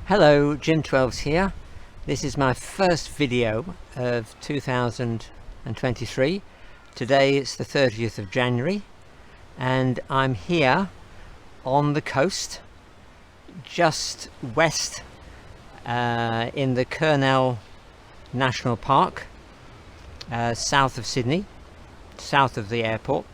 Hello, Jim12's here. This is my first video of 2023. Today it's the 30th of January and I'm here on the coast just west in the Kurnell National Park, south of Sydney, south of the airport.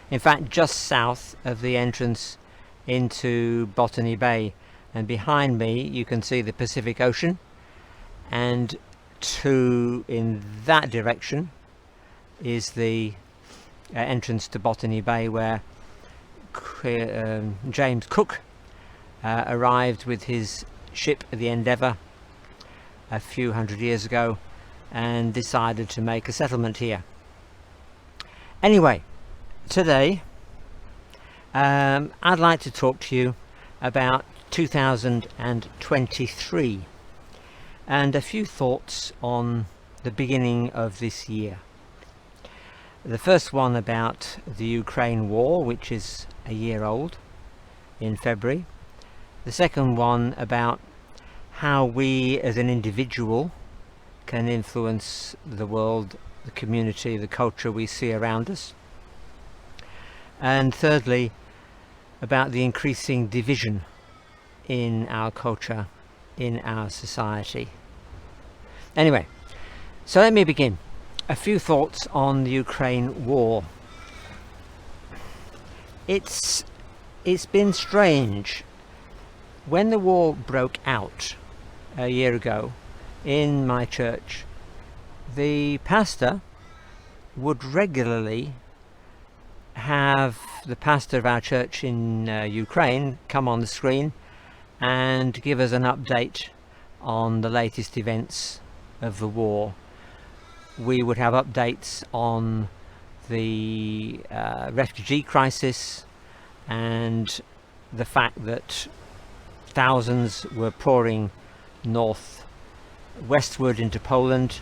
In fact, just south of the entrance into Botany Bay. And behind me you can see the Pacific Ocean, and in that direction is the entrance to Botany Bay, where James Cook arrived with his ship, the Endeavour, a few hundred years ago and decided to make a settlement here. Anyway, today I'd like to talk to you about 2023 and a few thoughts on the beginning of this year. The first one about the Ukraine war, which is a year old in February. The second one about how we as an individual can influence the world, the community, the culture we see around us. And thirdly, about the increasing division in our culture, in our society. Anyway, so let me begin. A few thoughts on the Ukraine war. It's been strange. When the war broke out a year ago in my church, the pastor would regularly have the pastor of our church in Ukraine come on the screen and give us an update on the latest events of the war. We would have updates on the refugee crisis and the fact that thousands were pouring westward into Poland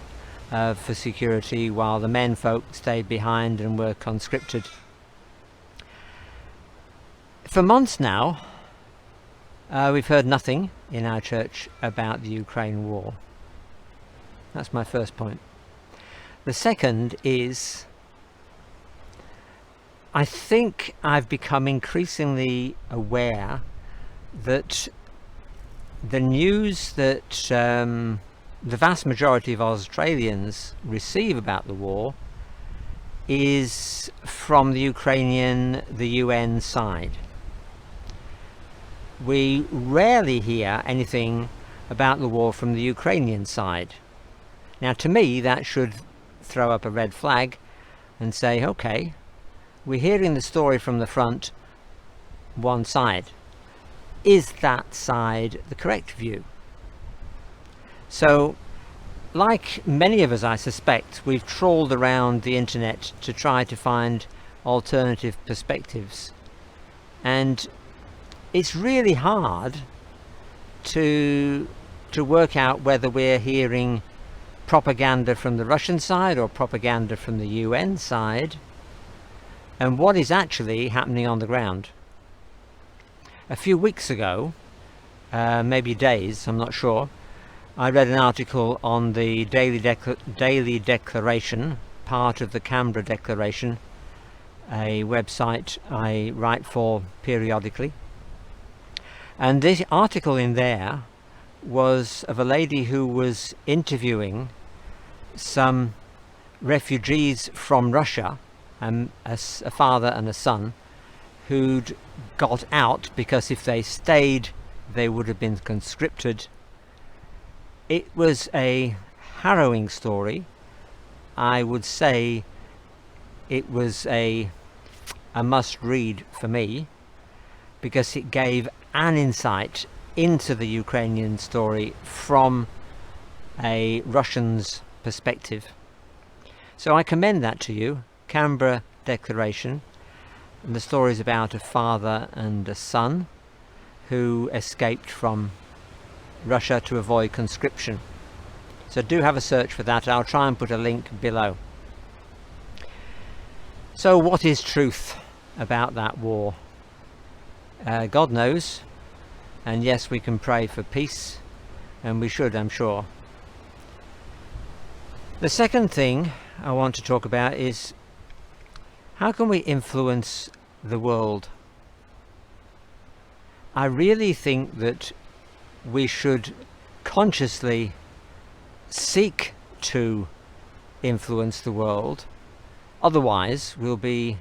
for security, while the men folk stayed behind and were conscripted. For months now, we've heard nothing in our church about the Ukraine war. That's my first point. The second is, I think I've become increasingly aware that the news that the vast majority of Australians receive about the war is from the Ukrainian, the UN side. We rarely hear anything about the war from the Ukrainian side. Now, to me, that should throw up a red flag and say, okay, we're hearing the story from the front, one side. Is that side the correct view? So, like many of us, I suspect, we've trawled around the internet to try to find alternative perspectives. And it's really hard to work out whether we're hearing propaganda from the Russian side or propaganda from the UN side, and what is actually happening on the ground. A few weeks ago, maybe days, I'm not sure, I read an article on the Daily Declaration, part of the Canberra Declaration, a website I write for periodically. And this article in there was of a lady who was interviewing some refugees from Russia, a father and a son, who'd got out because if they stayed they would have been conscripted. It was a harrowing story. I would say it was a must read for me, because it gave an insight into the Ukrainian story from a Russian's perspective. So I commend that to you, Canberra Declaration. And the story is about a father and a son who escaped from Russia to avoid conscription. So do have a search for that. I'll try and put a link below. So what is truth about that war? God knows, and yes, we can pray for peace and we should, I'm sure. The second thing I want to talk about is how can we influence the world? I really think that we should consciously seek to influence the world. Otherwise, we'll be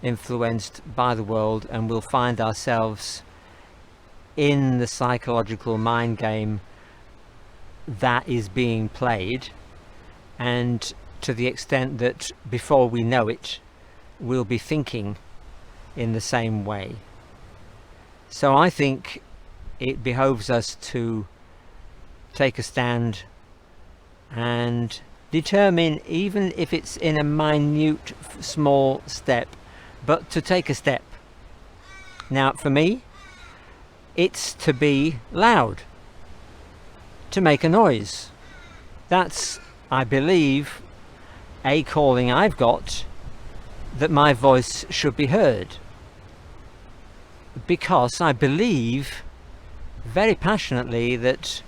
influenced by the world and we'll find ourselves in the psychological mind game that is being played, and to the extent that before we know it, we'll be thinking in the same way. So I think it behoves us to take a stand and determine, even if it's in a minute, small step, but to take a step. Now, for me, it's to be loud, to make a noise. That's, I believe, a calling I've got, that my voice should be heard, because I believe very passionately that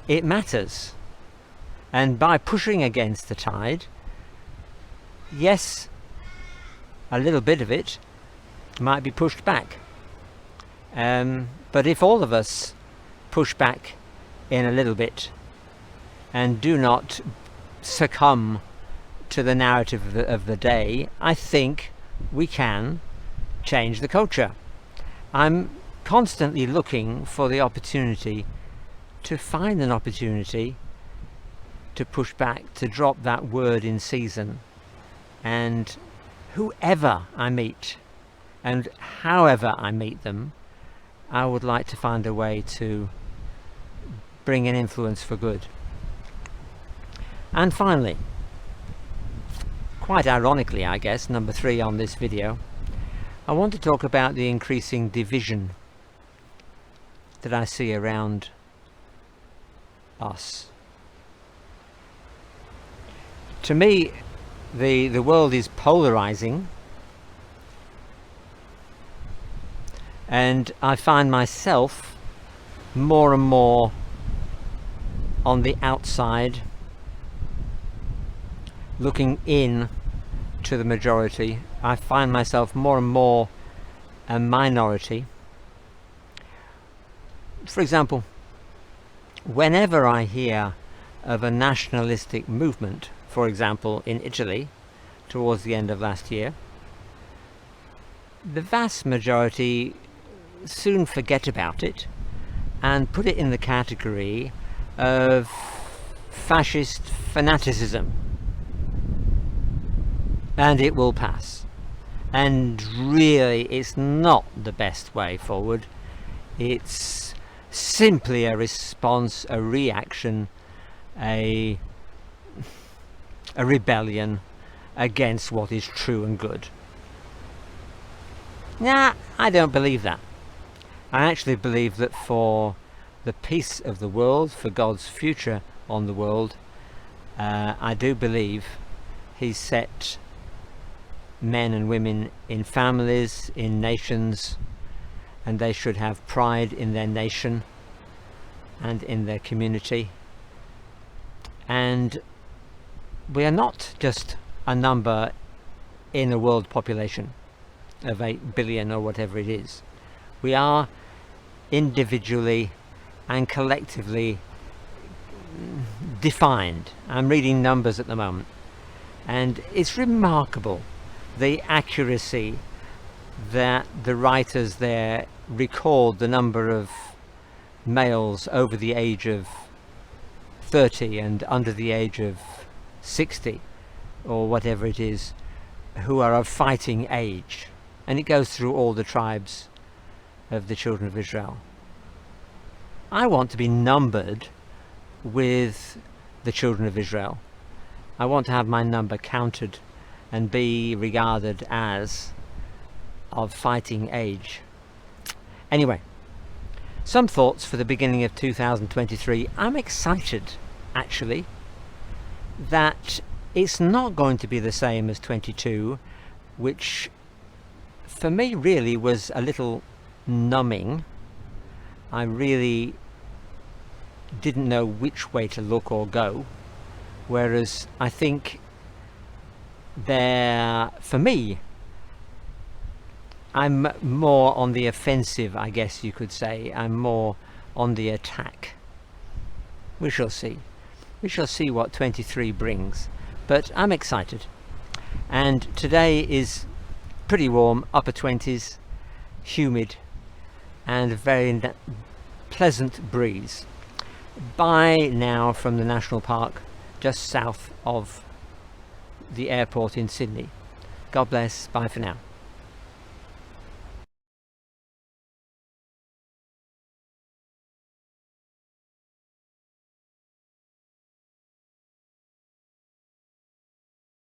it matters. And by pushing against the tide, yes, a little bit of it might be pushed back. But if all of us push back in a little bit and do not succumb to the narrative of the day, I think we can change the culture. I'm constantly looking for the opportunity to find an opportunity to push back, to drop that word in season. And whoever I meet and however I meet them, I would like to find a way to bring an influence for good. And finally, quite ironically, I guess, number 3 on this video, I want to talk about the increasing division that I see around us. To me, the world is polarizing, and I find myself more and more on the outside, looking in to the majority. I find myself more and more a minority. For example, whenever I hear of a nationalistic movement, for example in Italy towards the end of last year, the vast majority soon forget about it and put it in the category of fascist fanaticism, and it will pass. And really, it's not the best way forward. It's simply a response, a reaction, a rebellion against what is true and good. Nah, I don't believe that. I actually believe that for the peace of the world, for God's future on the world, I do believe He's set men and women in families, in nations, and they should have pride in their nation and in their community. And we are not just a number in a world population of 8 billion or whatever it is. We are individually and collectively defined. I'm reading numbers at the moment, and it's remarkable the accuracy that the writers there record the number of males over the age of 30 and under the age of 60 or whatever it is, who are of fighting age, and it goes through all the tribes of the children of Israel. I want to be numbered with the children of Israel. I want to have my number counted and be regarded as of fighting age. Anyway, some thoughts for the beginning of 2023. I'm excited, actually, that it's not going to be the same as 22, which for me really was a little numbing. I really didn't know which way to look or go, whereas I think for me, I'm more on the offensive, I guess you could say. I'm more on the attack. We shall see. We shall see what 23 brings. But I'm excited. And today is pretty warm, upper 20s, humid, and a very pleasant breeze. Bye now from the national park just south of the airport in Sydney. God bless. Bye for now.